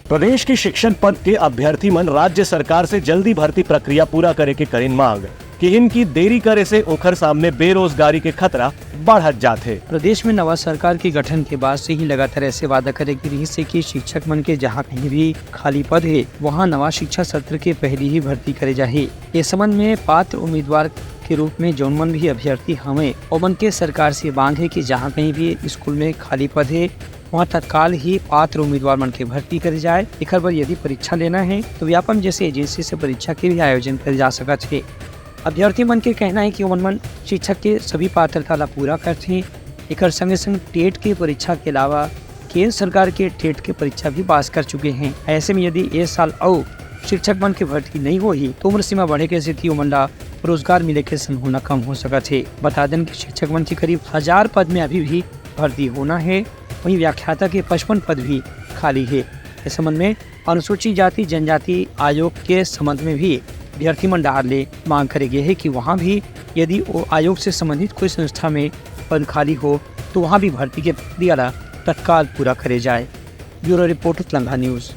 प्रदेश की शिक्षण पद के अभ्यर्थी मन राज्य सरकार से जल्दी भर्ती प्रक्रिया पूरा करे के करीन मांग कि इनकी देरी करे से ओखर सामने बेरोजगारी के खतरा बढ़त जाते। प्रदेश में नवा सरकार के गठन के बाद से ही लगातार ऐसे वादा करे की रही से कि शिक्षक मन के जहाँ कहीं भी खाली पद है वहाँ नवा शिक्षा सत्र के पहले ही भर्ती करे जाए। इस संबंध में पात्र उम्मीदवार के रूप में जौन मन भी अभ्यर्थी हमें ओमन के सरकार से मांग है कि जहाँ कहीं भी स्कूल में खाली पद है वहाँ तत्काल ही पात्र उम्मीदवार मन के भर्ती करे जाए। एक बार यदि परीक्षा लेना है तो व्यापम जैसे एजेंसी से परीक्षा के भी आयोजन करे जा सकत है। अभ्यर्थी मन के कहना है कि मन शिक्षक के सभी पात्रता ला पूरा करते हैं। एक संगे संग टेट के परीक्षा के अलावा केंद्र सरकार के टेट के परीक्षा भी पास कर चुके हैं। ऐसे में यदि इस साल और शिक्षक मन की भर्ती नहीं होगी तो उम्र सीमा बढ़े के स्थिति मन ला रोजगार मिले के संभावना कम हो सकत है। बता दें कि शिक्षक मन की करीब 1000 पद में अभी भी भर्ती होना है। वहीं व्याख्याता के 55 पद भी खाली है। इस संबंध में अनुसूचित जाति जनजाति आयोग के संबंध में भी अभ्यर्थी मन डाले मांग करे गए है कि वहाँ भी यदि वो आयोग से संबंधित कोई संस्था में पद खाली हो तो वहाँ भी भर्ती के प्रक्रिया तत्काल पूरा करे जाए। Bureau report Telangana news.